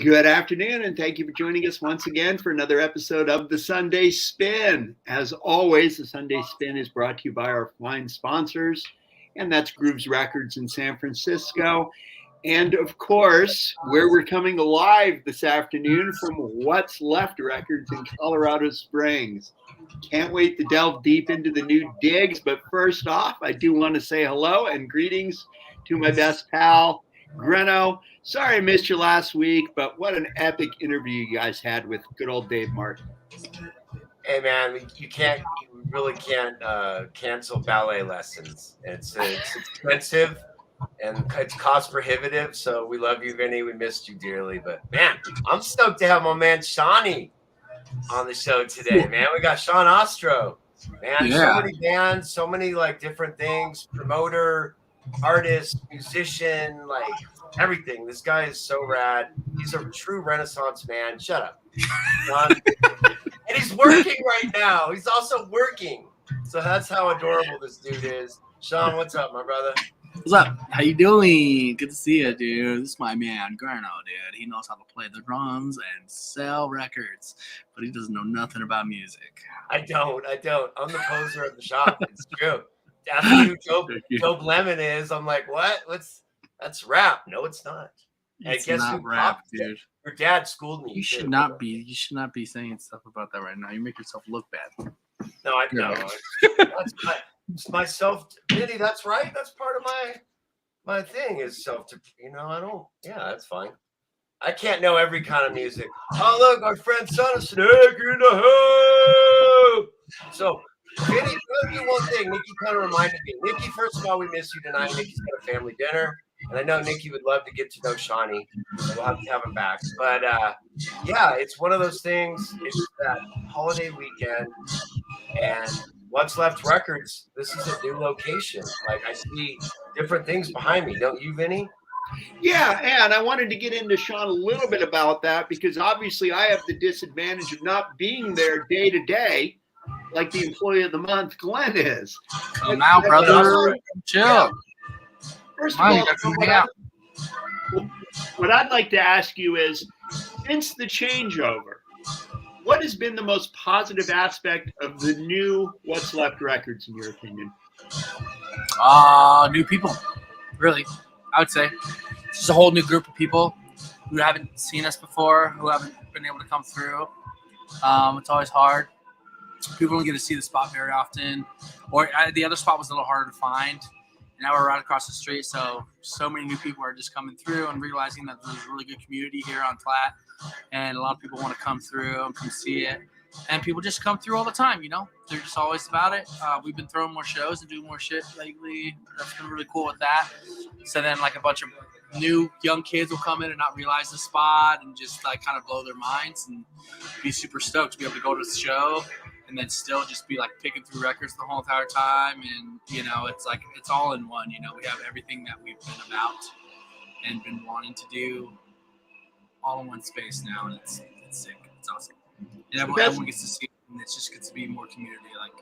Good afternoon, and thank you for joining us once again for another episode of The Sunday Spin. As always, The Sunday Spin is brought to you by our fine sponsors, and that's Grooves Records in San Francisco. And of course, where we're coming live this afternoon from What's Left Records in Colorado Springs. Can't wait to delve deep into the new digs, but first off, I do want to say hello and greetings to my best pal, Greno. Sorry I missed you last week, but what an epic interview you guys had with good old Dave Martin. Hey man, you really can't cancel ballet lessons. It's expensive and it's cost prohibitive. So we love you, Vinny. We missed you dearly, but man, I'm stoked to have my man Shawnee on the show today. Man, we got Sean Ostrow. Man, So many bands, so many like different things. Promoter, artist, musician, like everything. This guy is so rad. He's a true Renaissance man. Shut up. And he's working right now. He's also working. So that's how adorable this dude is. Sean, what's up, my brother? What's up? How you doing? Good to see you, dude. This is my man, Greno, dude. He knows how to play the drums and sell records, but he doesn't know nothing about music. I don't. I'm the poser of the shop. It's true. Asking who Joe Lemon is, I'm like, what? That's rap. No, it's not. It's not rap, dude. Your dad schooled me. You should not be saying stuff about that right now. You make yourself look bad. No, I know. It's myself, Vinny. That's right. That's part of my thing is self. I don't. Yeah, that's fine. I can't know every kind of music. Oh, look, our friend Son of Snake in the house. So, Vinny, let me do one thing. Nikki kind of reminded me. Nikki, first of all, we miss you tonight. Nikki's got a family dinner. And I know Nikki would love to get to know Shawnee. So we'll have to have him back. But, yeah, it's one of those things. It's that holiday weekend. And What's Left Records, this is a new location. Like, I see different things behind me. Don't you, Vinny? Yeah, and I wanted to get into Sean a little bit about that because obviously I have the disadvantage of not being there day to day like the employee of the month, Glenn is. Come now, brother. Chill. Yeah. First of all, what I'd like to ask you is, since the changeover, what has been the most positive aspect of the new What's Left Records, in your opinion? New people, really. I would say it's just a whole new group of people who haven't seen us before, who haven't been able to come through. It's always hard. People don't get to see the spot very often, or the other spot was a little harder to find. And now we're right across the street, so many new people are just coming through and realizing that there's a really good community here on Platte, and a lot of people want to come through and come see it. And people just come through all the time, They're just always about it. We've been throwing more shows and doing more shit lately. That's been really cool with that. So then, like, a bunch of new young kids will come in and not realize the spot and just, like, kind of blow their minds and be super stoked to be able to go to the show and then still just be, like, picking through records the whole entire time. And, it's like it's all in one. We have everything that we've been about and been wanting to do all in one space now, and it's sick. It's awesome. And everyone gets to see it, and it just gets to be more community. Like,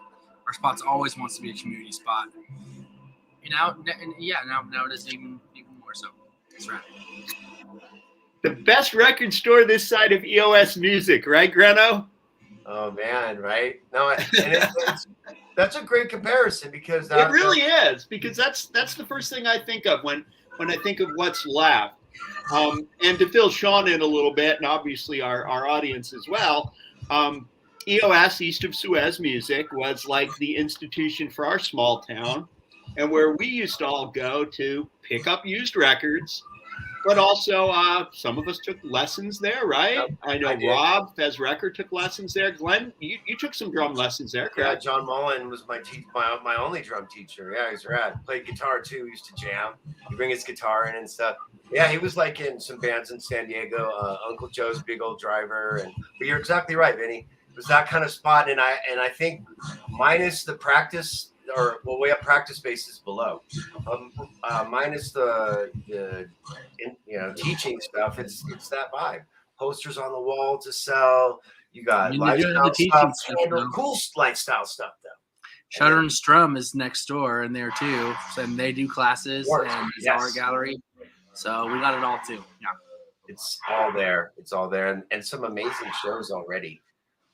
our spot's always wants to be a community spot. Now it is even more so. That's right. The best record store this side of EOS Music, right, Greno? Oh man, right? No, that's a great comparison because it really is, because that's the first thing I think of when I think of What's Left. And to fill Sean in a little bit, and obviously our audience as well, EOS, East of Suez Music, was like the institution for our small town, and where we used to all go to pick up used records But also, some of us took lessons there, right? Yep, I know I did. Rob Fez Record took lessons there. Glenn, you took some drum lessons there, Yeah, correct? John Mullen was my only drum teacher. Yeah, he's rad. Played guitar too. Used to jam. He'd bring his guitar in and stuff. Yeah, he was like in some bands in San Diego. Uncle Joe's Big Old Driver, but you're exactly right, Vinny. It was that kind of spot, and I think minus the practice, we have practice spaces below. Minus the teaching stuff. It's that vibe. Posters on the wall to sell. You got You do have lifestyle the teaching stuff, stuff, though. cool lifestyle stuff though. Shutter and Strum is next door and there too, and they do classes and it's art gallery. So we got it all too. Yeah, it's all there. It's all there, and some amazing shows already.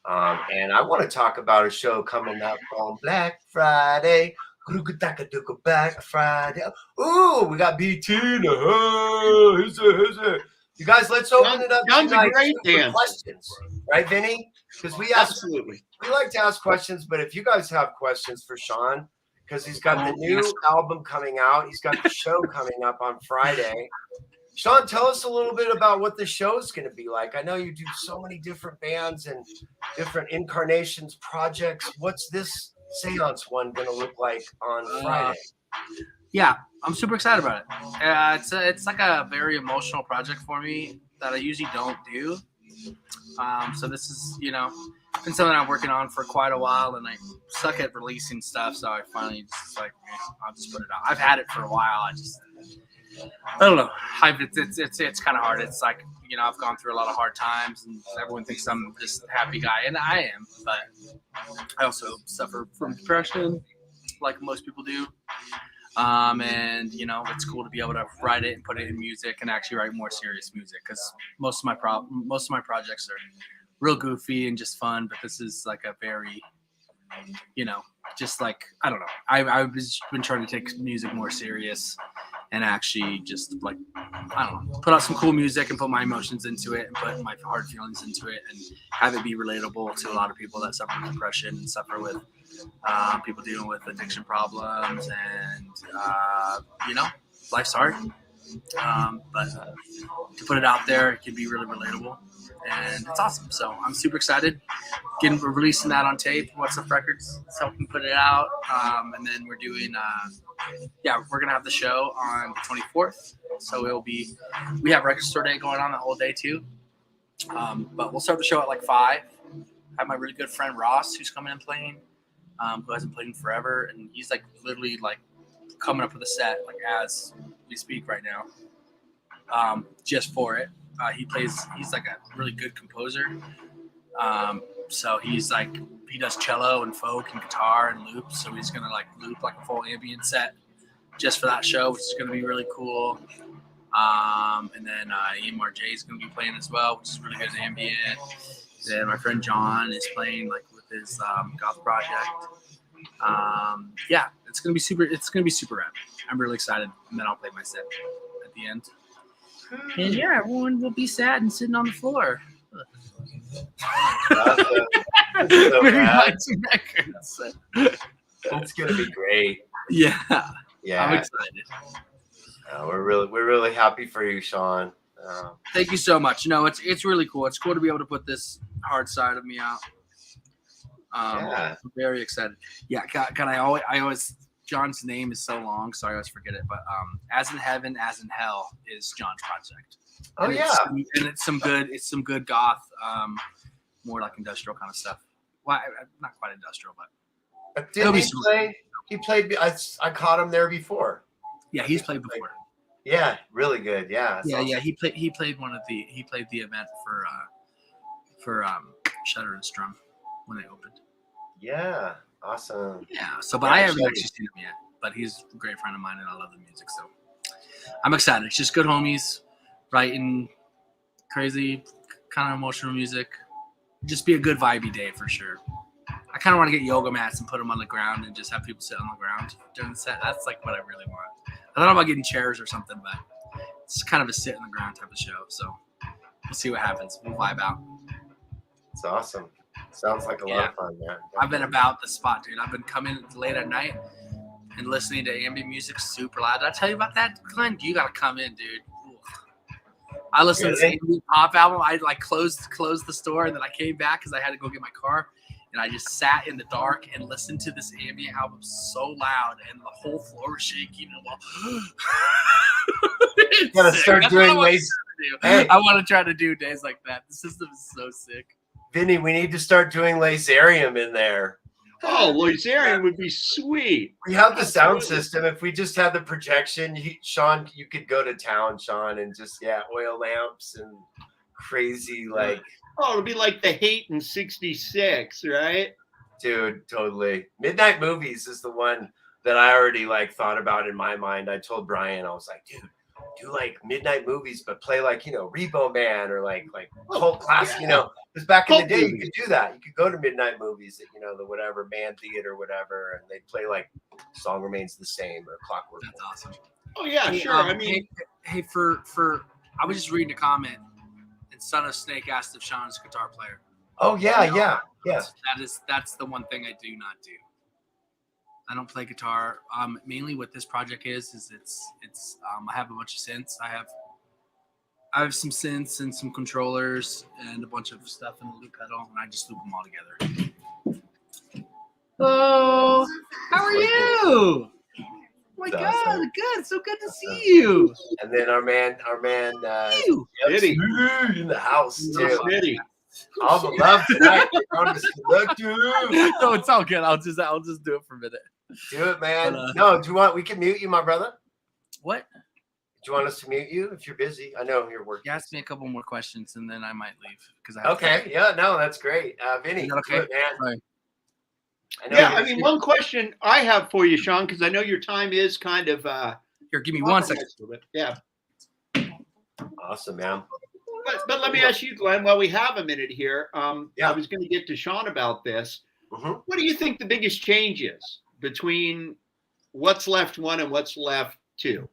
And I want to talk about a show coming up on Black Friday. Black Friday. Ooh, we got BT in the house. You guys, let's open it up tonight for questions, right, Vinny? Because we like to ask questions, but if you guys have questions for Sean, because he's got the new album coming out, he's got the show coming up on Friday. Sean, tell us a little bit about what the show is going to be like. I know you do so many different bands and different incarnations, projects. What's this seance one going to look like on Friday? Yeah, I'm super excited about it. It's like a very emotional project for me that I usually don't do. So this is, been something I'm working on for quite a while, and I suck at releasing stuff. So I finally just I'll just put it out. I've had it for a while. I don't know. It's kind of hard. It's like, I've gone through a lot of hard times, and everyone thinks I'm just a happy guy, and I am. But I also suffer from depression, like most people do. And it's cool to be able to write it and put it in music and actually write more serious music, because most of my projects are real goofy and just fun, but this is like a very, just like, I don't know. I've been trying to take music more serious and actually just like, I don't know, put out some cool music and put my emotions into it and put my hard feelings into it and have it be relatable to a lot of people that suffer with depression and suffer with people dealing with addiction problems, and life's hard. But to put it out there, it can be really relatable, and it's awesome. So I'm super excited. Releasing that on tape. What's Up Records is helping put it out, and then we're doing. We're gonna have the show on the 24th. So we have record store day going on the whole day too. But we'll start the show at like 5. I have my really good friend Ross who's coming and playing. Who hasn't played in forever, and he's like literally like coming up with a set like as we speak right now, just for it. He's like a really good composer, so he does cello and folk and guitar and loops, so he's gonna like loop like a full ambient set just for that show, which is gonna be really cool. And then Ian Marjay is gonna be playing as well, which is really good ambient. Then my friend John is playing like with his goth project. It's gonna be super rad. I'm really excited, and then I'll play my set at the end. And everyone will be sad and sitting on the floor. It's gonna be great. Yeah, I'm excited. We're really happy for you, Sean. Thank you so much. It's really cool. It's cool to be able to put this hard side of me out. I'm very excited. Yeah, God, I always John's name is so long, so I always forget it. But As in Heaven, As in Hell is John's project. Oh, and it's some good goth, more like industrial kind of stuff. Well, not quite industrial, but didn't he play? He played. I caught him there before. Yeah, he's played before. Yeah, really good. Yeah. Yeah. He played the event for Shutter and Strum when they opened. Yeah, awesome. Yeah. So, but I haven't actually seen him yet. But he's a great friend of mine, and I love the music. So, I'm excited. It's just good homies writing crazy, kind of emotional music. Just be a good vibey day for sure. I kind of want to get yoga mats and put them on the ground and just have people sit on the ground during the set. That's like what I really want. I thought about getting chairs or something, but it's kind of a sit on the ground type of show. So we'll see what happens. We'll vibe out. It's awesome. Sounds like a lot of fun, man. I've been about the spot, dude. I've been coming late at night and listening to ambient music super loud. Did I tell you about that, Glenn? You got to come in, dude. Ooh. I listened to Really? this ambient pop album. I like closed the store, and then I came back because I had to go get my car, and I just sat in the dark and listened to this ambient album so loud, and the whole floor was shaking. And You gotta start doing lazy. Hey. I want to try to do days like that. The system is so sick. Vinny, we need to start doing Laserium in there. Oh, Laserium would be sweet. We have the sound system. If we just had the projection, Sean, you could go to town, Sean, and just oil lamps and crazy like. Oh, it'll be like the Hate in '66, right? Dude, totally. Midnight Movies is the one that I already like thought about in my mind. I told Brian, I was like, dude, do like Midnight Movies, but play like, Rebo Man or like cult classic, because back in the day you could do that. You could go to Midnight Movies at, the whatever man theater or whatever, and they'd play like Song Remains the Same or Clockwork. That's awesome. Oh yeah, Hey, sure. I mean, hey, for I was just reading a comment, and Son of Snake asked if Sean's a guitar player. Oh yeah. That's the one thing I do not do. I don't play guitar. Mainly what this project is it's I have a bunch of synths. I have some synths and some controllers and a bunch of stuff in the loop pedal, and I just loop them all together. Hello, how are you? Oh my God, good. So good to see you. And then our man, Eddie. in the house too. Eddie. All the love tonight. No, it's all good. I'll just do it for a minute. Do it, man. But, No, do you want? We can mute you, my brother. What? Do you want us to mute you if you're busy? I know you're working. You ask me a couple more questions, and then I might leave because Okay. Yeah. No, that's great. Vinny, Is that okay? do it, man. Right. Yeah, I mean, one question I have for you, Sean, because I know your time is kind of Here, give me 1 second. Yeah. Awesome, man. But let me ask you, Glenn, while we have a minute here, I Yeah. was going to get to Sean about this. Mhm. What do you think the biggest change is between what's left one and what's left two?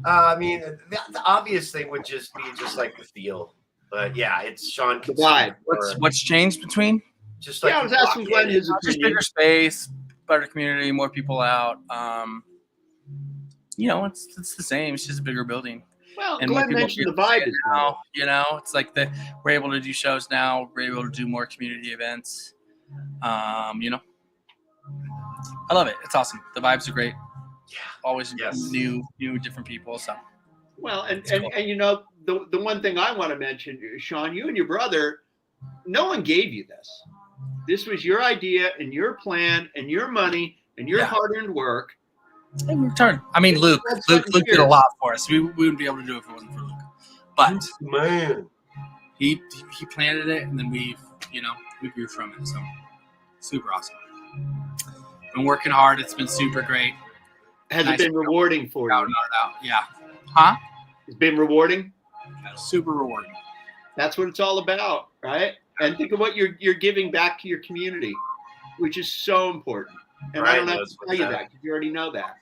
I mean, the obvious thing would just be like the feel, but yeah, it's Sean. The vibe. What's changed between? Just like I was asking Glenn his Just opinion. bigger space, better community, more people out. It's the same. It's just a bigger building. Well, And more Glenn people mentioned the get to see vibe it is now. It's like we're able to do shows now. We're able to do more community events. I love it. It's awesome. The vibes are great. Yeah. Always Yes. new, different people. So Well, and It's cool. the one thing I want to mention, Sean, you and your brother, no one gave you this. This was your idea and your plan and your money and your Yeah. hard-earned work. in return, I mean, Luke did a lot for us. We wouldn't be able to do it if it wasn't for Luke. But Man. he planted it, and then we grew from it. So super awesome. Been working hard. It's been super great. Has Nice. it been rewarding for you? Out. Yeah. Huh? It's been rewarding. Super rewarding. That's what it's all about, right? And think of what you're giving back to your community, which is so important. And I don't have to tell you that because you already know that.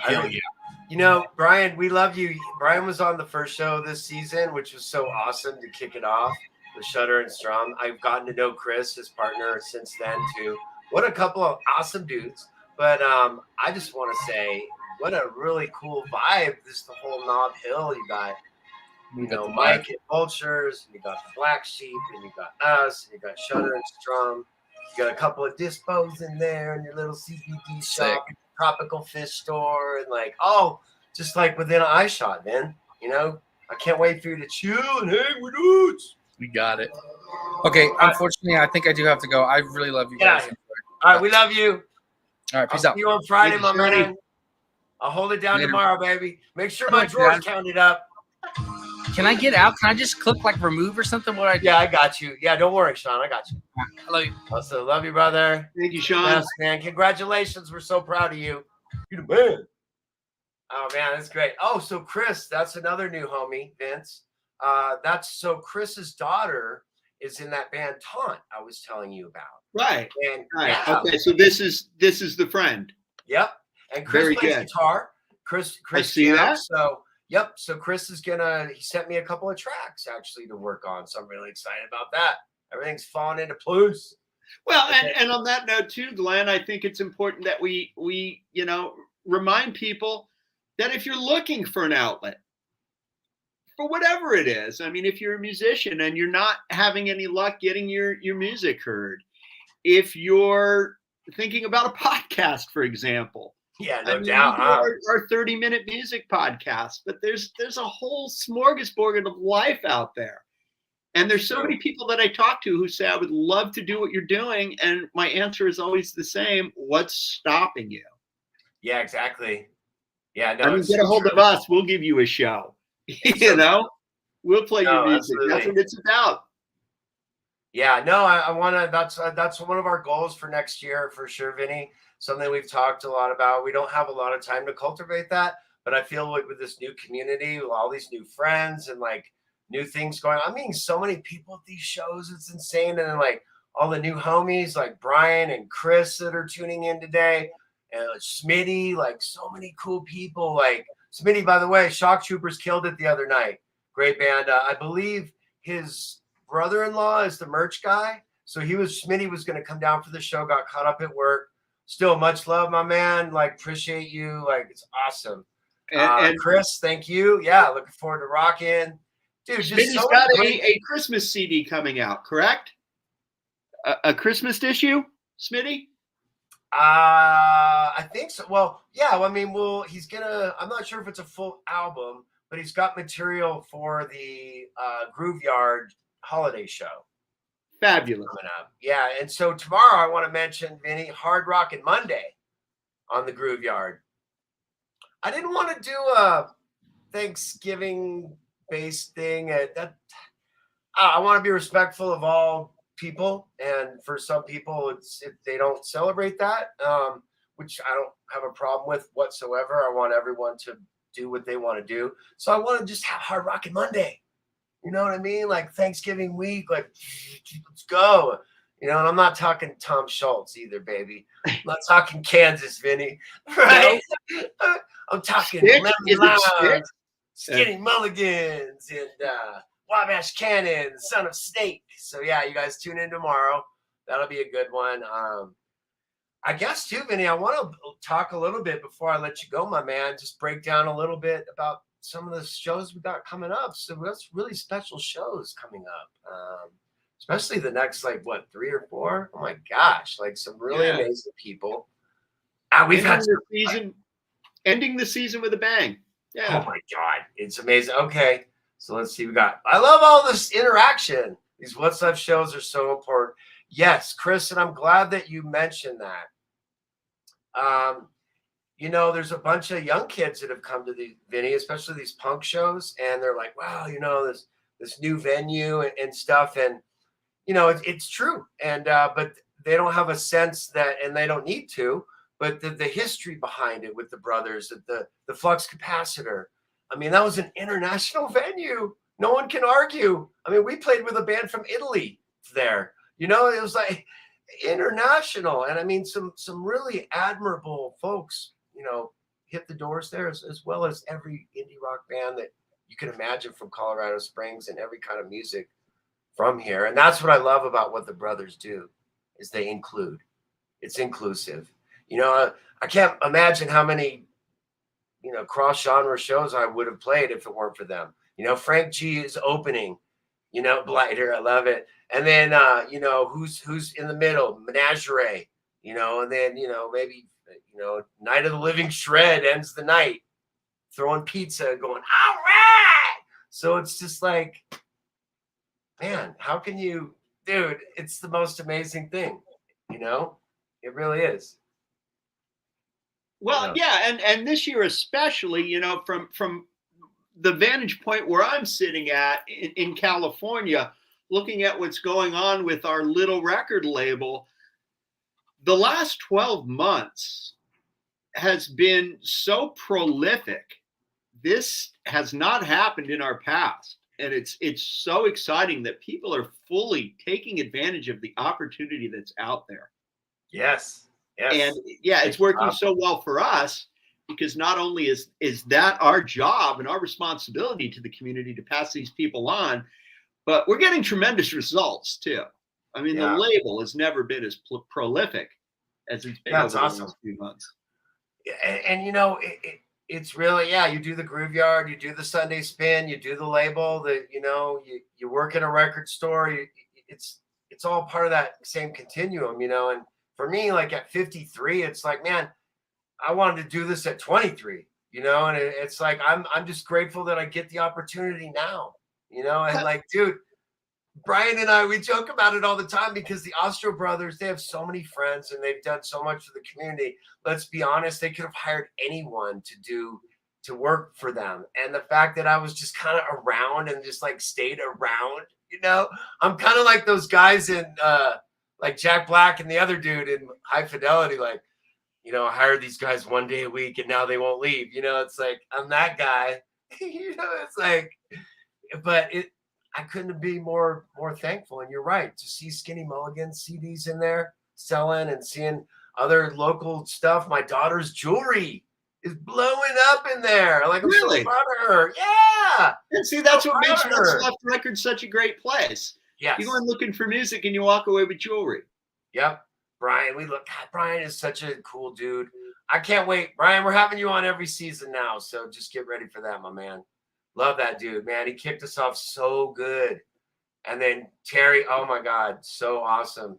Hell yeah. Brian, we love you. Brian was on the first show this season, which was so awesome to kick it off with Shutter and Strum. I've gotten to know Chris, his partner, since then too. What a couple of awesome dudes. But I just want to say, what a really cool vibe. This the whole Knob Hill. You got, Mike and Vultures, and you got the Black Sheep, and you got us, and you got Shutter and Strum. You got a couple of dispos in there, and your little CBD shop, tropical fish store, and just like within an eye shot, man. I can't wait for you to chill and hang with dudes. We got it. Okay, unfortunately, I think I do have to go. I really love you guys. All right, we love you. All right, peace I'll out. see you on Friday, Thank my you, man. I'll hold it down Later. tomorrow, baby. Make sure All my right, drawers Dad. counted up. Can I get out? Can I just click remove or something? What I do? Yeah, I got you. Yeah, don't worry, Sean. I got you. I love you. Also, love you, brother. Thank you, Sean. Yes, man. Congratulations. We're so proud of you. You're the man. Oh, man, that's great. Oh, so Chris, that's another new homie, Vince. So Chris's daughter is in that band Taunt I was telling you about. Right. And Right. yeah, Okay. So this is the friend. Yep. And Chris Very plays good. guitar. Chris see that. So yep. So Chris is he sent me a couple of tracks actually to work on. So I'm really excited about that. Everything's falling into place. Well, and on that note too, Glenn, I think it's important that we remind people that if you're looking for an outlet, for whatever it is. I mean, if you're a musician and you're not having any luck getting your music heard, if you're thinking about a podcast, for example. Yeah, I no mean, doubt. we do our 30-minute music podcast, but there's a whole smorgasbord of life out there. And there's so many people that I talk to who say, I would love to do what you're doing. And my answer is always the same. What's stopping you? Yeah, exactly. Yeah, no, I mean, get a hold of us. We'll give you a show. You know, we'll play your music. Absolutely. That's what it's about. Yeah, no, I want to. That's one of our goals for next year for sure, Vinny. Something we've talked a lot about. We don't have a lot of time to cultivate that, but I feel like with this new community, with all these new friends and like new things going on, I'm meeting so many people at these shows. It's insane. And then like all the new homies like Brian and Chris that are tuning in today, and Smitty, like so many cool people. Like Smitty, by the way, Shock Troopers killed it the other night. Great band. I believe his brother-in-law is the merch guy. So Smitty was going to come down for the show, got caught up at work. Still much love, my man. Like, appreciate you. Like, it's awesome. And Chris, thank you. Yeah, looking forward to rocking. Dude, Smitty's just got a Christmas CD coming out, correct? A Christmas issue, Smitty? I think so. Well, yeah. I mean, he's gonna. I'm not sure if it's a full album, but he's got material for the Groove Yard holiday show. Fabulous. Coming up. Yeah, and so tomorrow I want to mention, Vinny, Hard Rockin' Monday on the Groove Yard. I didn't want to do a Thanksgiving-based thing. I want to be respectful of all people, and for some people, if they don't celebrate that, which I don't have a problem with whatsoever. I want everyone to do what they want to do. So I want to just have Hard Rockin' Monday. You know what I mean? Like Thanksgiving week, like let's go. You know, and I'm not talking Tom Schultz either, baby. I'm not talking Kansas, Vinny. Right? No. I'm talking Lemon Lime, Skinny Mulligans, and Wabash Cannon, Son of Snake. So yeah, you guys tune in tomorrow. That'll be a good one. I guess too, Vinny, I want to talk a little bit before I let you go, my man. Just break down a little bit about some of the shows we got coming up. So that's really special shows coming up, especially the next, like, 3 or 4? Oh my gosh, like some really amazing people. We've had the season, ending the season with a bang. Yeah. Oh my God, it's amazing. Okay, so let's see. I love all this interaction. These What's Up shows are so important. Yes, Chris, and I'm glad that you mentioned that. You know, there's a bunch of young kids that have come to the Vinny, especially these punk shows, and they're like, wow, you know, this new venue and stuff. And, you know, it's true. And, but they don't have a sense that, and they don't need to, but the history behind it with the brothers, the Flux Capacitor. I mean, that was an international venue. No one can argue. I mean, we played with a band from Italy there. You know, it was like international. And I mean, some really admirable folks, you know, hit the doors there, as well as every indie rock band that you can imagine from Colorado Springs and every kind of music from here. And that's what I love about what the brothers do, is they include. It's inclusive. You know, I can't imagine how many, you know, cross-genre shows I would have played if it weren't for them. You know, Frank G is opening, you know, Blighter, I love it. And then, you know, who's in the middle? Menagerie, you know, and then, you know, maybe, you know, Night of the Living Shred ends the night, throwing pizza, going, all right. So it's just like, man, how can you, dude, it's the most amazing thing, you know? It really is. Well, yeah, and this year especially, you know, from the vantage point where I'm sitting at in California, looking at what's going on with our little record label, the last 12 months has been so prolific. This has not happened in our past. And it's so exciting that people are fully taking advantage of the opportunity that's out there. Yes. And yeah, it's working so well for us, because not only is that our job and our responsibility to the community to pass these people on, but we're getting tremendous results too. I mean, the label has never been as prolific as it's been over the last few months. And you know, it's really, yeah, you do the Groove Yard, you do the Sunday Spin, you do the label, you work in a record store. It's all part of that same continuum, and for me, like at 53, it's like, man, I wanted to do this at 23, and it's like, I'm just grateful that I get the opportunity now, and like, dude, Brian and I, we joke about it all the time because the Ostrow brothers, they have so many friends and they've done so much for the community. Let's be honest, they could have hired anyone to work for them. And the fact that I was just kind of around and just like stayed around, I'm kind of like those guys in like Jack Black and the other dude in High Fidelity, like, I hired these guys one day a week and now they won't leave. It's like, I'm that guy. It's like, but I couldn't be more thankful. And you're right, to see Skinny Mulligan CDs in there selling and seeing other local stuff. My daughter's jewelry is blowing up in there. Like, I'm Really? so proud of her. Yeah. And see, that's So what makes proud of her. What's Left Records such a great place. Yes. You go in looking for music and you walk away with jewelry. Yep. Brian, Brian is such a cool dude. I can't wait. Brian, we're having you on every season now. So just get ready for that, my man. Love that dude, man. He kicked us off so good. And then Terry, oh my God, so awesome.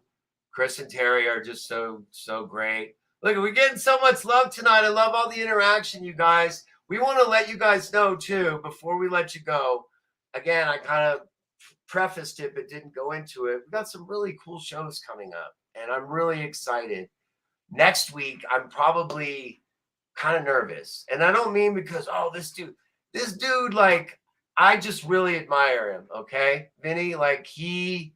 Chris and Terry are just so great. Look, we're getting so much love tonight. I love all the interaction, you guys. We want to let you guys know, too, before we let you go. Again, I kind of prefaced it, but didn't go into it. We've got some really cool shows coming up, and I'm really excited. Next week, I'm probably kind of nervous. And I don't mean because, this dude, like, I just really admire him. Okay, Vinny, like he's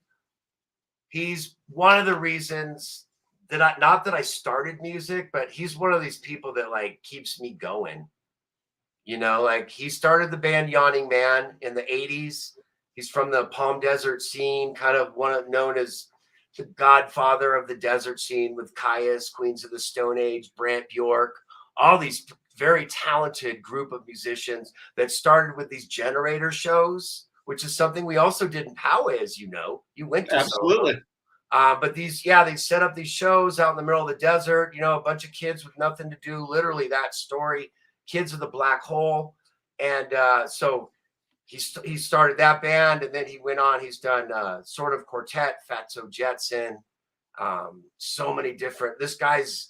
one of the reasons that not that I started music, but he's one of these people that like keeps me going. Like he started the band Yawning Man in the 80s. He's from the Palm Desert scene, kind of known as the godfather of the desert scene with Caius, Queens of the Stone Age, Brant Bjork, all these very talented group of musicians that started with these generator shows, which is something we also did in Poway, as you know. You went to Absolutely. But they set up these shows out in the middle of the desert, a bunch of kids with nothing to do, literally that story, Kids of the Black Hole. And so he started that band, and then he went on, he's done sort of quartet, Fatso Jetson, so many different, this guy's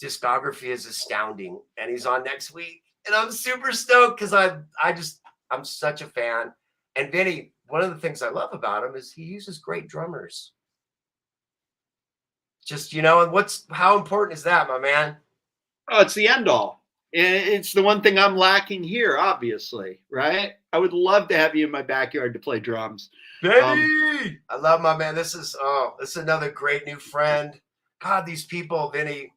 discography is astounding, and he's on next week, and I'm super stoked because I'm such a fan. And Vinny, one of the things I love about him is he uses great drummers. Just and how important is that, my man? Oh, it's the end all. It's the one thing I'm lacking here, obviously, right? I would love to have you in my backyard to play drums. Vinny! I love my man. This is another great new friend. God, these people, Vinny,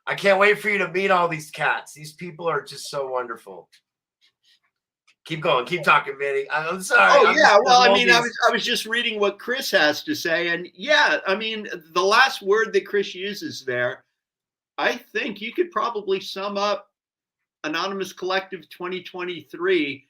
I can't wait for you to meet all these cats. These people are just so wonderful. Keep going. Keep talking, Vinny. I'm sorry. Oh, yeah. Well, I mean, I was just reading what Chris has to say. And yeah, I mean, the last word that Chris uses there, I think you could probably sum up Anonymous Collective 2023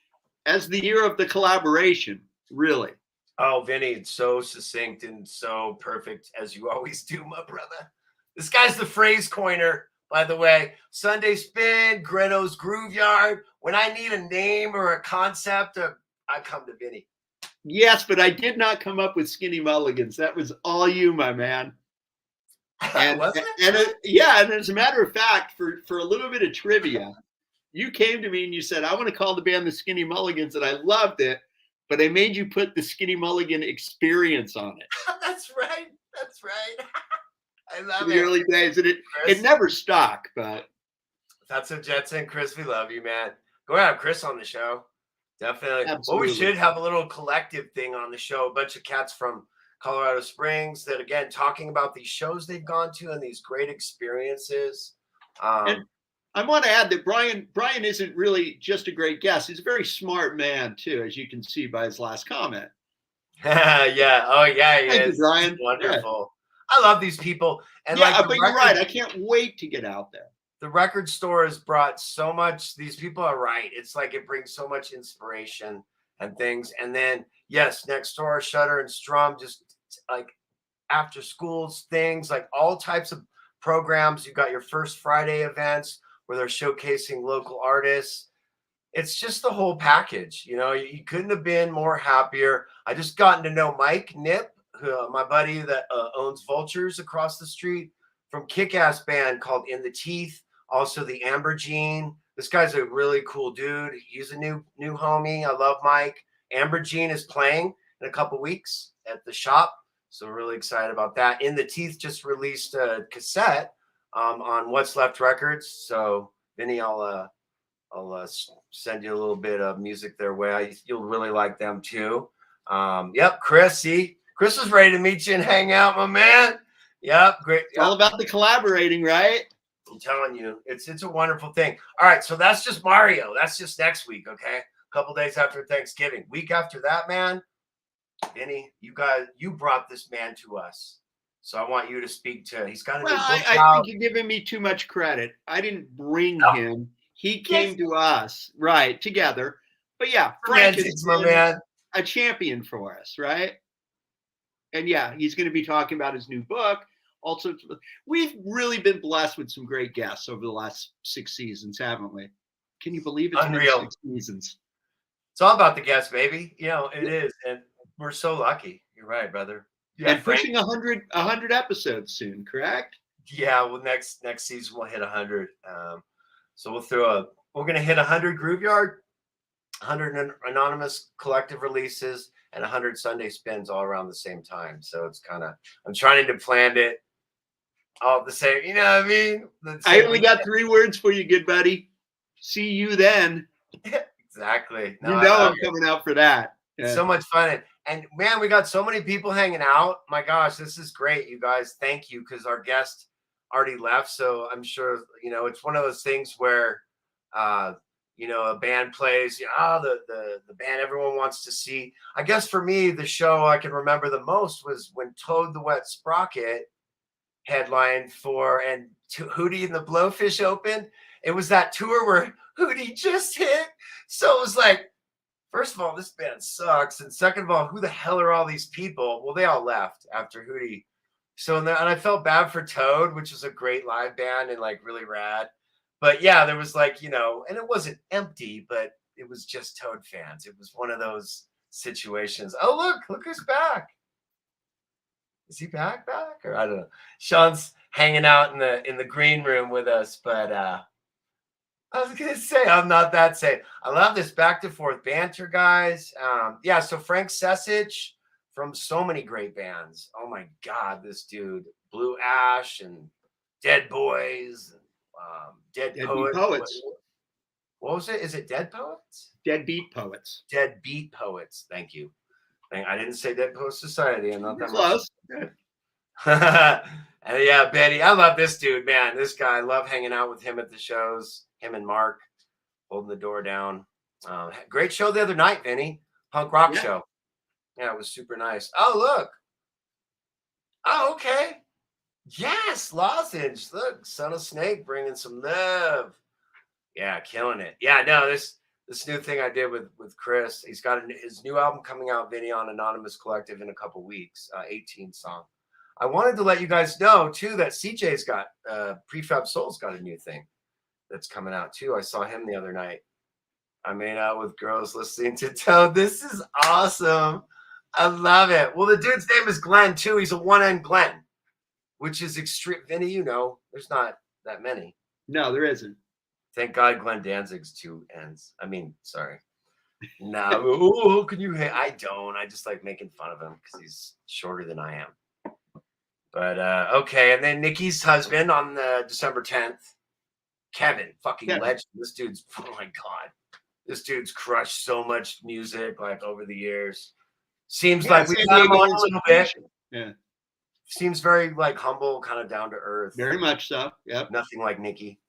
as the year of the collaboration, really. Oh, Vinny, it's so succinct and so perfect, as you always do, my brother. This guy's the phrase coiner, by the way. Sunday Spin, Greno's Groove Yard. When I need a name or a concept, I come to Vinny. Yes, but I did not come up with Skinny Mulligans. That was all you, my man. And, and as a matter of fact, for a little bit of trivia, you came to me and you said, I want to call the band the Skinny Mulligans, and I loved it, but I made you put the Skinny Mulligan Experience on it. That's right. I love the early days, and it never stuck, but that's a Jetson. Chris, we love you, man. Go have Chris on the show. Definitely. Absolutely. Well, we should have a little collective thing on the show. A bunch of cats from Colorado Springs that, again, talking about these shows they've gone to and these great experiences. And I want to add that Brian isn't really just a great guest. He's a very smart man, too, as you can see by his last comment. Yeah. Oh, yeah. He Thank is. you, Brian. Wonderful. Yeah. I love these people. And but you're right. I can't wait to get out there. The record store has brought so much. These people are right. It's like it brings so much inspiration and things. And then, yes, next door, Shutter and Strum, just like after schools things, like all types of programs. You got your First Friday events where where they're showcasing local artists. It's just the whole package. You know, you couldn't have been more happier. I just gotten to know Mike Nip, my buddy that owns Vultures across the street, from kick-ass band called In the Teeth. Also the Amber Jean. This guy's a really cool dude. He's a new homie. I love Mike. Amber Jean is playing in a couple weeks at the shop, so we're really excited about that. In the Teeth just released a cassette on What's Left Records. So Vinny, I'll send you a little bit of music their way. You'll really like them too. Yep, Chris. See, Chris is ready to meet you and hang out, my man. Yep, great. It's all about the collaborating, right? I'm telling you, it's a wonderful thing. All right, so that's just Mario. That's just next week, okay? A couple days after Thanksgiving. Week after that, man, Vinny, you brought this man to us. So I want you to speak to. He's got a new book I think you're giving me too much credit. I didn't bring him. He came to us, right, together. But yeah, Frank is a champion for us, right? And yeah, he's going to be talking about his new book. Also, we've really been blessed with some great guests over the last 6 seasons, haven't we? Can you believe it's unreal? 6 seasons. It's all about the guests, baby. You know, it is. And we're so lucky. You're right, brother. Yeah, and pushing 100 episodes soon, correct? Yeah, well, next season we'll hit 100. So we're going to hit 100 Grooveyard, 100 anonymous collective releases, and 100 Sunday spins all around the same time. So it's kind of, I'm trying to plan it all the same. You know what I mean? I only got 3 words for you, good buddy. See you then. Exactly. No, I'm coming out for that. Yeah. So much fun. And man, we got so many people hanging out. My gosh, this is great, you guys. Thank you, because our guest already left. So I'm sure, you know, it's one of those things where, you know, a band plays, you know, the band everyone wants to see. I guess for me, the show I can remember the most was when Toad the Wet Sprocket headlined and Hootie and the Blowfish opened. It was that tour where Hootie just hit. So it was like, first of all, this band sucks. And second of all, who the hell are all these people? Well, they all left after Hootie. So, and I felt bad for Toad, which was a great live band and like really rad. But yeah, there was like, you know, and it wasn't empty, but it was just Toad fans. It was one of those situations. Oh, look who's back. Is he back? Or I don't know. Sean's hanging out in the green room with us, but I was gonna say I'm not that safe. I love this back to forth banter, guys. Yeah, so Frank Sesich from so many great bands. Oh my God, this dude, Blue Ash and Dead Boys, Dead Poets. What was it? Is it Dead Poets? Deadbeat Poets. Deadbeat Poets. Thank you. I didn't say Dead Poet Society. I'm not that close. And yeah, Betty, I love this dude, man. This guy, I love hanging out with him at the shows. Him and Mark holding the door down. Great show the other night, Vinny. Punk rock show. Yeah, it was super nice. Oh, look. Oh, okay. Yes, Lozenge. Look, Son of Snake bringing some love. Yeah, killing it. Yeah, no, this new thing I did with Chris. He's got his new album coming out, Vinny, on Anonymous Collective in a couple weeks. 18 song. I wanted to let you guys know too that CJ's got Prefab Soul's got a new thing that's coming out too. I saw him the other night. I made out with girls listening to Toad. This is awesome. I love it. Well, the dude's name is Glenn too. He's a one-end Glenn, which is extreme. Vinny, you know, there's not that many. No, there isn't. Thank God Glenn Danzig's 2 ends. I mean, sorry. No, who can you hate? I don't. I just like making fun of him because he's shorter than I am. But okay, and then Nikki's husband on December 10th, Kevin, fucking legend. This dude's, oh my God, this dude's crushed so much music like over the years. Seems like we've had him on a little bit. Yeah, seems very like humble, kind of down to earth. Very much so. Yep. Nothing like Nikki.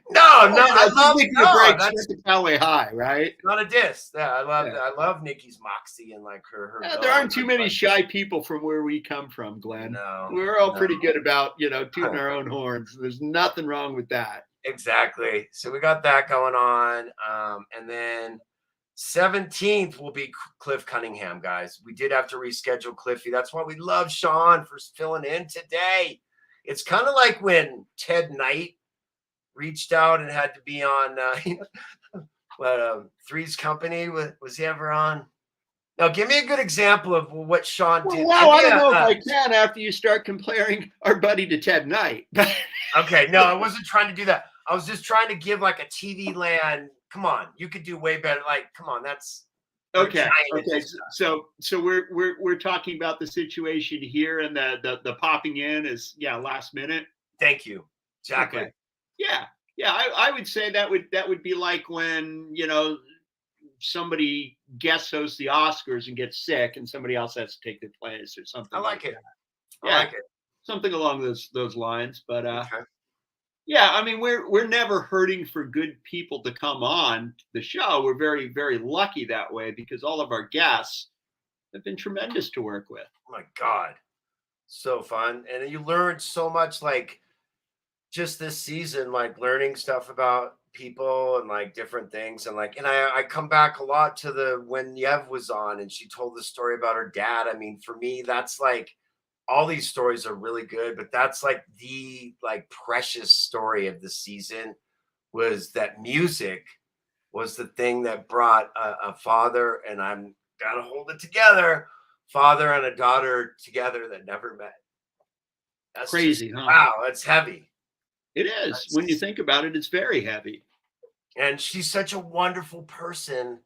No, I love Nikki. That's the Callaway High, right? Not a diss. Yeah, I love Nikki's moxie and like her. Yeah, there aren't too many shy people from where we come from, Glenn. No, we're all pretty good about tooting our own horns. There's nothing wrong with that. Exactly. So we got that going on, and then 17th will be Cliff Cunningham, guys. We did have to reschedule Cliffy. That's why we love Sean for filling in today. It's kind of like when Ted Knight reached out and had to be on Three's Company. Was he ever on? Now, give me a good example of what Sean did. Well, I don't know if I can after you start comparing our buddy to Ted Knight. Okay, no, I wasn't trying to do that. I was just trying to give like a TV land. Come on, you could do way better. Like, come on, that's okay. So we're talking about the situation here, and the popping in is last minute. Thank you. Exactly. Okay. Yeah. I would say that would be like when somebody guest hosts the Oscars and gets sick, and somebody else has to take their place or something. I like it. Yeah, I like it. Something along those lines. But okay. yeah, I mean, we're never hurting for good people to come on the show. We're very, very lucky that way because all of our guests have been tremendous to work with. Oh my God. So fun. And you learn so much, like just this season, like learning stuff about people and like different things. And like, and I come back a lot to when Yev was on and she told the story about her dad. I mean, for me, that's like, all these stories are really good, but that's like the precious story of the season was that music was the thing that brought a father, and I'm gotta hold it together, father and a daughter together that never met. That's crazy, huh? Wow, that's heavy. It is. When you think about it, it's very heavy. And she's such a wonderful person.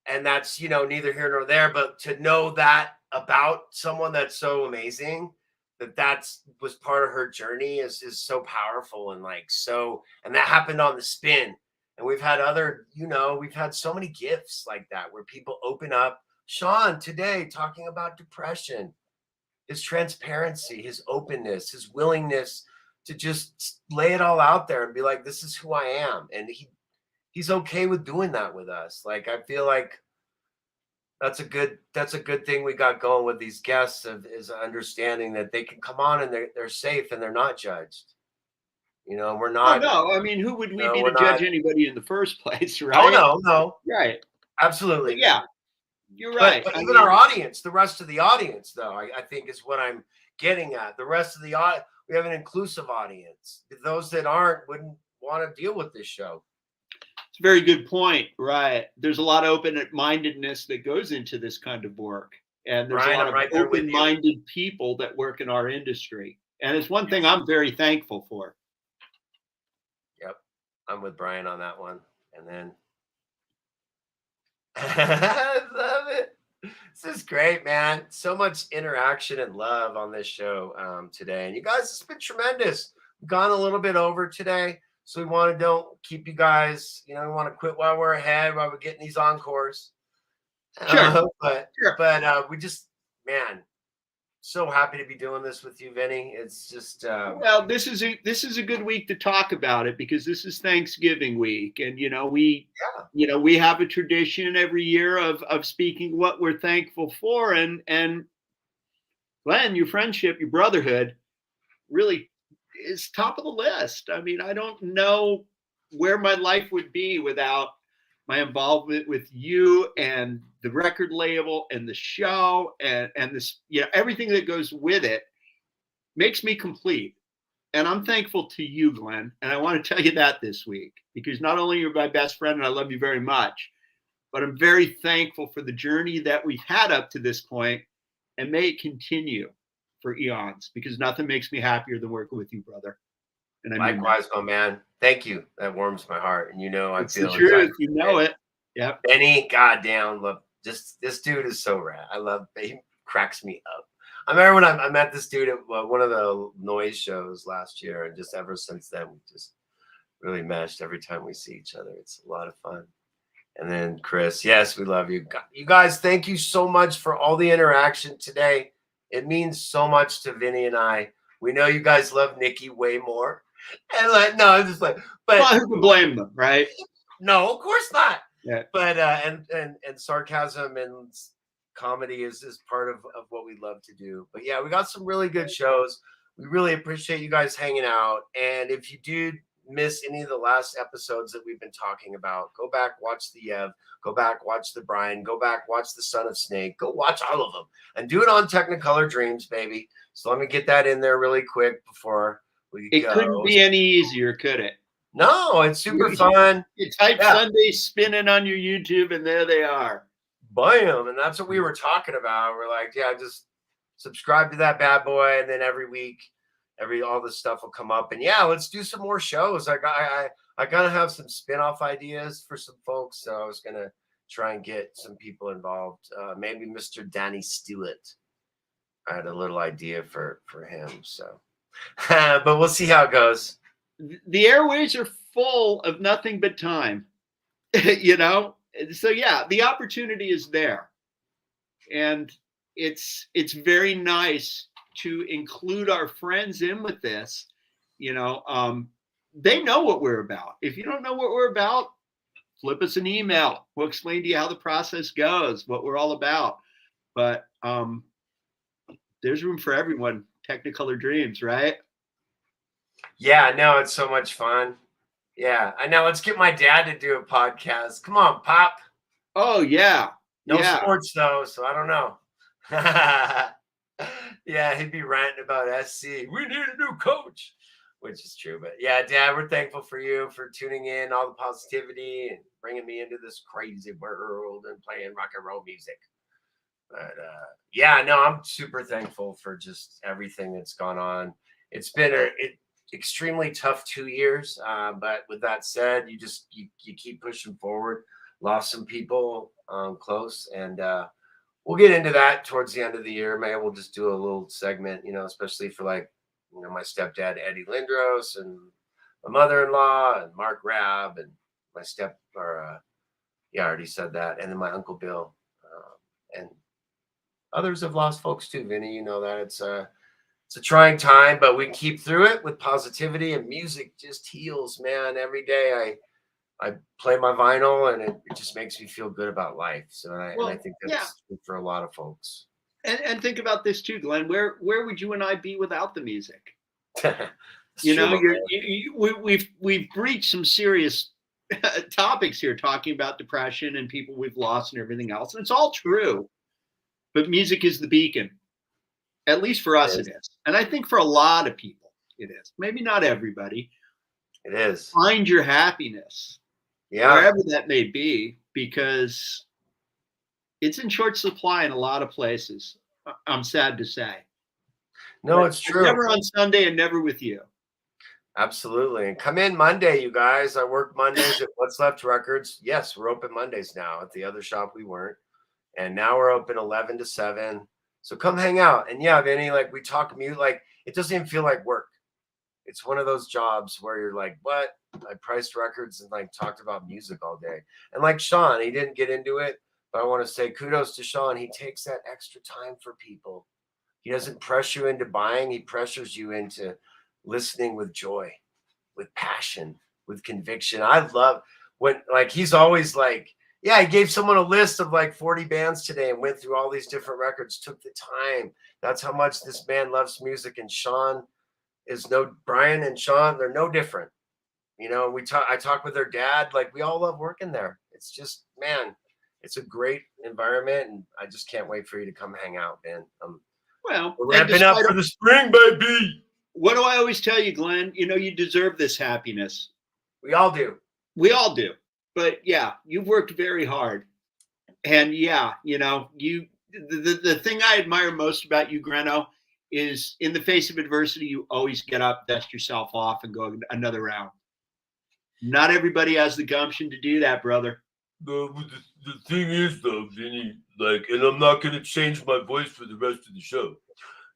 And that's, neither here nor there, but to know that about someone that's so amazing, that was part of her journey is so powerful. And and that happened on the Spin. And we've had we've had so many gifts like that where people open up. Sean today talking about depression, his transparency, his openness, his willingness to just lay it all out there and be like, this is who I am. And he's okay with doing that with us. Like, I feel like that's a good thing we got going with these guests is understanding that they can come on and they're safe and they're not judged. We're not. Oh, no, I mean, who would we be to judge anybody in the first place, right? Oh, no. Right. Absolutely. But yeah, you're right. But even our audience, the rest of the audience, though, I think is what I'm getting at. The rest of the audience, we have an inclusive audience. Those that wouldn't want to deal with this show. It's a very good point. Right. There's a lot of open-mindedness that goes into this kind of work. And there's a lot of open-minded people that work in our industry. And it's one thing I'm very thankful for. Yep. I'm with Brian on that one. And then I love it. This is great, man. So much interaction and love on this show today. And you guys, it's been tremendous. We've gone a little bit over today. So we don't keep you guys, we want to quit while we're ahead, while we're getting these encores. Sure. But we just, man, so happy to be doing this with you, Vinny. It's just well, this is a good week to talk about it because this is Thanksgiving week, and we have a tradition every year of speaking what we're thankful for, and Glenn, your friendship, your brotherhood, really is top of the list. I mean, I don't know where my life would be without my involvement with you and the record label and the show and this, everything that goes with it makes me complete. And I'm thankful to you, Glenn. And I want to tell you that this week, because not only you're my best friend and I love you very much, but I'm very thankful for the journey that we've had up to this point, and may it continue for eons, because nothing makes me happier than working with you, brother. And likewise, my man. Thank you. That warms my heart. And I it's feel the truth. You know it. Yeah. Benny, goddamn, look, this dude is so rad. I love. He cracks me up. I remember when I met this dude at one of the noise shows last year, and just ever since then we just really meshed. Every time we see each other, it's a lot of fun. And then Chris, yes, we love you. You guys, thank you so much for all the interaction today. It means so much to Vinny and I. We know you guys love Nikki way more. And no, I'm just but who can blame them, right? No, of course not. Yeah. But and sarcasm and comedy is part of what we love to do. But yeah, we got some really good shows. We really appreciate you guys hanging out. And if you did miss any of the last episodes that we've been talking about, go back, watch the Yev, go back, watch the Brian, go back, watch the Son of Snake, go watch all of them, and do it on Technicolor Dreams, baby. So let me get that in there really quick before we go. It couldn't be any easier, could it? No, it's super fun. You type Sunday Spinning on your YouTube, and there they are. Bam. And that's what we were talking about. We're like, yeah, just subscribe to that bad boy. And then every week, all this stuff will come up. And yeah, let's do some more shows. I gotta have some spin-off ideas for some folks. So I was gonna try and get some people involved. Maybe Mr. Danny Stewart. I had a little idea for him. So but we'll see how it goes. The airways are full of nothing but time. You know? So yeah, the opportunity is there. And it's very nice to include our friends in with this. You know, they know what we're about. If you don't know what we're about, flip us an email. We'll explain to you how the process goes, what we're all about. But there's room for everyone. Technicolor Dreams, right? Yeah, no, it's so much fun. Yeah, I know. Let's get my dad to do a podcast. Come on, Pop. Oh, yeah. No sports, though, so I don't know. Yeah, he'd be ranting about SC. We need a new coach, which is true. But yeah, Dad, we're thankful for you for tuning in, all the positivity and bringing me into this crazy world and playing rock and roll music. But yeah, no, I'm super thankful for just everything that's gone on. It's been extremely tough 2 years. But with that said, you keep pushing forward. Lost some people close, and we'll get into that towards the end of the year. Maybe we'll just do a little segment, you know, especially for like, you know, my stepdad, Eddie Lindros, and my mother-in-law and Mark Rabb, and my I already said that. And then my Uncle Bill, and others have lost folks too, Vinny. You know that it's a trying time, but we keep through it with positivity, and music just heals, man. Every day I play my vinyl, and it just makes me feel good about life. So I think that's good for a lot of folks. And think about this too, Glenn. Where would you and I be without the music? You know, we've breached some serious topics here, talking about depression and people we've lost and everything else, and it's all true. But music is the beacon. At least for us, it is. And I think for a lot of people, it is. Maybe not everybody. It is. Find your happiness, wherever that may be, because it's in short supply in a lot of places. I'm sad to say. No, it's true. Never on Sunday and never with you. Absolutely. And come in Monday, you guys. I work Mondays at What's Left Records. Yes, we're open Mondays now. At the other shop, we weren't. And now we're open 11 to 7. So come hang out. And yeah, Vinny, like we talk music, like it doesn't even feel like work. It's one of those jobs where you're like, what? I priced records and like talked about music all day. And like Sean, he didn't get into it, but I want to say kudos to Sean. He takes that extra time for people. He doesn't pressure you into buying. He pressures you into listening with joy, with passion, with conviction. I love when like he's always like, yeah, he gave someone a list of like 40 bands today and went through all these different records, took the time. That's how much this man loves music. And Sean Brian and Sean, they're no different. You know, I talk with their dad, like we all love working there. It's just, man, it's a great environment. And I just can't wait for you to come hang out, man. Well, we're ramping up for the spring, baby. What do I always tell you, Glenn? You know, you deserve this happiness. We all do. We all do. But yeah, you've worked very hard. And yeah, you know, the thing I admire most about you, Greno, is in the face of adversity, you always get up, dust yourself off, and go another round. Not everybody has the gumption to do that, brother. The thing is, though, Vinny, like, and I'm not going to change my voice for the rest of the show,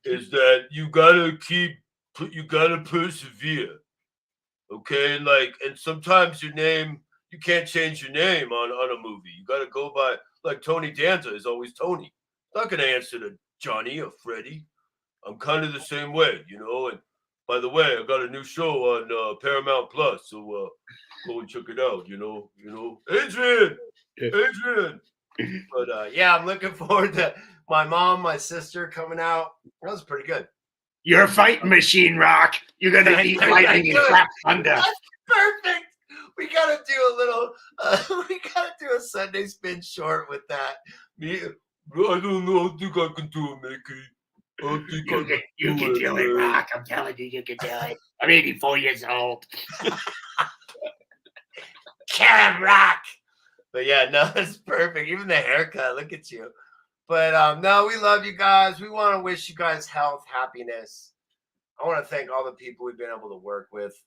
is that you gotta persevere. Okay, and sometimes your name, you can't change your name on a movie. You gotta go by, like Tony Danza is always Tony. Not gonna answer to Johnny or Freddie. I'm kind of the same way, you know. And by the way, I got a new show on Paramount Plus, so go and check it out. You know, Adrian. But yeah, I'm looking forward to my mom, my sister coming out. That was pretty good. You're a fighting machine, Rock. You're gonna be fighting in Clap Thunder. That's perfect. We gotta do a little. We gotta do a Sunday spin short with that. I don't know. I think I can do it, Mickey. You can do it, Rock. I'm telling you, you can do it. I'm 84 years old. Karen Rock. But yeah, no, it's perfect. Even the haircut. Look at you. But no, we love you guys. We want to wish you guys health, happiness. I want to thank all the people we've been able to work with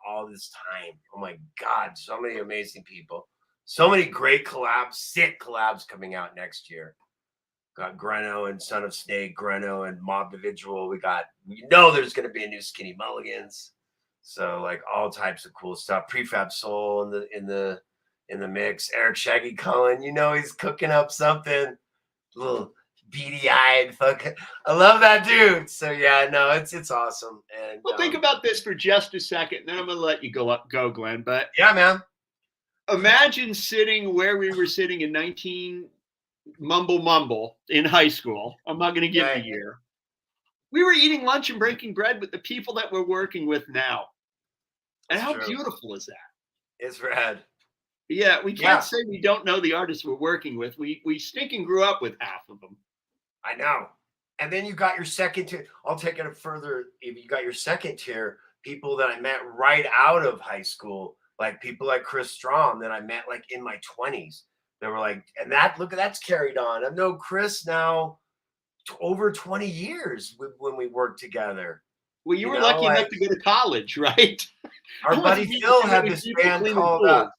all this time. Oh my God, so many amazing people. So many great collabs, sick collabs coming out next year. Got Greno and Son of Snake, Greno and Mob Individual. We know there's going to be a new Skinny Mulligans. So like all types of cool stuff. Prefab Soul in the mix. Eric Shaggy Cullen, he's cooking up something. Little beady-eyed fucking. I love that dude. So yeah, no, it's awesome. And well, think about this for just a second, then I'm gonna let you go, Glenn. But yeah, man. Imagine sitting where we were sitting in 19 mumble in high school. I'm not gonna give the year. We were eating lunch and breaking bread with the people that we're working with now. And how beautiful is that? It's rad. Yeah, we can't say we don't know the artists we're working with. We stinking grew up with half of them. I know. And then you got your second tier. I'll take it further. If you got your second tier, people that I met right out of high school, like people like Chris Strom that I met like in my 20s. They were like, and that's carried on. I've known Chris now over 20 years when we worked together. Well, you were lucky enough to go to college, right? Our buddy Phil had this band called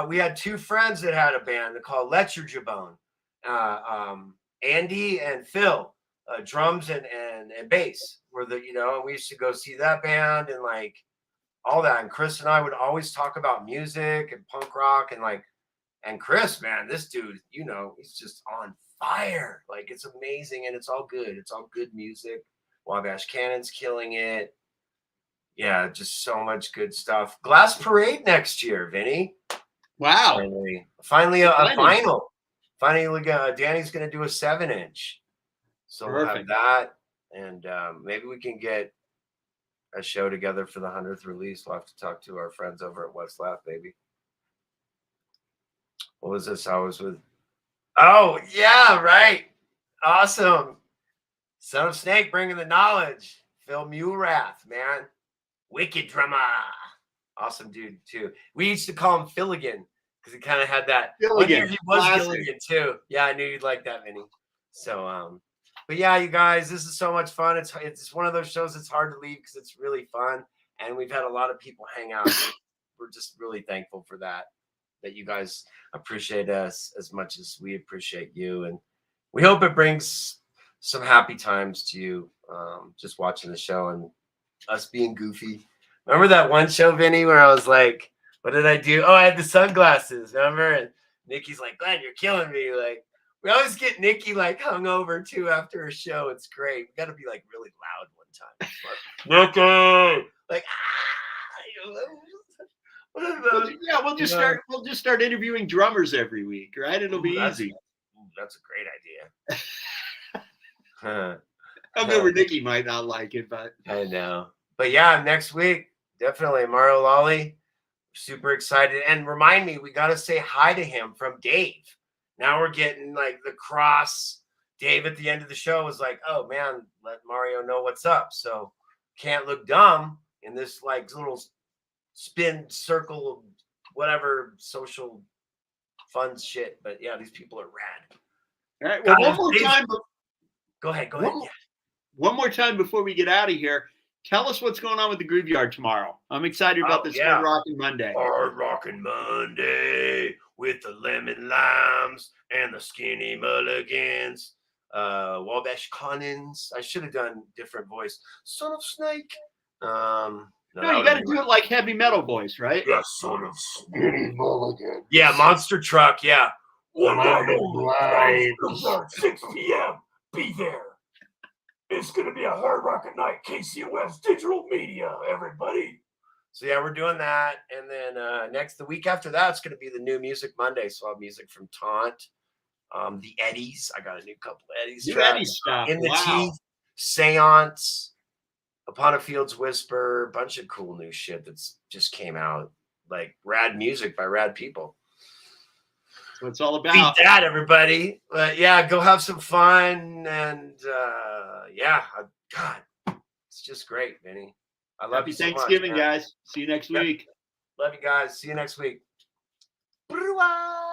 we had two friends that had a band called Letcher Jabone. Andy and Phil, drums and bass were and we used to go see that band and like all that. And Chris and I would always talk about music and punk rock and Chris, man, this dude, he's just on fire. Like it's amazing and it's all good. It's all good music. Wabash Cannon's killing it. Yeah, just so much good stuff. Glass Parade next year, Vinny. Wow. Finally a vinyl. Finally, Danny's going to do a 7-inch. So perfect. We'll have that. And maybe we can get a show together for the 100th release. We'll have to talk to our friends over at What's Left, baby. What was this? I was with. Oh, yeah, right. Awesome. Son of Snake bringing the knowledge. Phil Mulerath, man. Wicked drummer. Awesome dude, too. We used to call him Filligan because he kind of had that. Gilligan. He was Gilligan, too. Yeah, I knew you'd like that, Vinny. So, but yeah, you guys, this is so much fun. It's one of those shows that's hard to leave because it's really fun. And we've had a lot of people hang out. We're just really thankful for that you guys appreciate us as much as we appreciate you. And we hope it brings some happy times to you just watching the show and us being goofy. Remember that one show, Vinny, where I was like, what did I do? Oh, I had the sunglasses, remember? And Nikki's like, Glenn, you're killing me. Like, we always get Nikki like hungover too after a show. It's great. We got to be like really loud one time. Nikki! Like, yeah, we'll just start interviewing drummers every week, right? It'll be easy. That's a great idea. I'm over Nikki might not like it, but I know. But yeah, next week, definitely Mario Lolly. Super excited. And remind me, we got to say hi to him from Dave. Now we're getting like the cross. Dave at the end of the show was like, oh man, let Mario know what's up. So can't look dumb in this like little spin circle, whatever social fun shit. But yeah, these people are rad. All right. Well, one more time. Go ahead. One more time before we get out of here. Tell us what's going on with the Grooveyard tomorrow. I'm excited about this Hard Rockin' Monday. Hard Rockin' Monday with the lemon limes and the skinny mulligans. Wabash Cannons. I should have done different voice. Son of Snake. No, you got to do it like heavy metal voice, right? Yeah, Son of Skinny Mulligan. Yeah, Monster Truck. Yeah. 1 night only. 6 p.m. Be there. It's going to be a hard rockin' night. KCOS Digital Media, everybody. So, yeah, we're doing that. And then the week after that, it's going to be the new Music Monday. So, I'll have music from Taunt, the Eddies. I got a new couple Eddies. New Eddies stuff. In the Teeth, Seance, Upon a Field's Whisper, a bunch of cool new shit that's just came out. Like rad music by rad people. That's what it's all Beat about. that, everybody. But yeah, go have some fun. And God, it's just great, Vinny. I love Happy you so much. Thanksgiving, Man. guys. See you next week. Love you guys. See you next week. Brewer.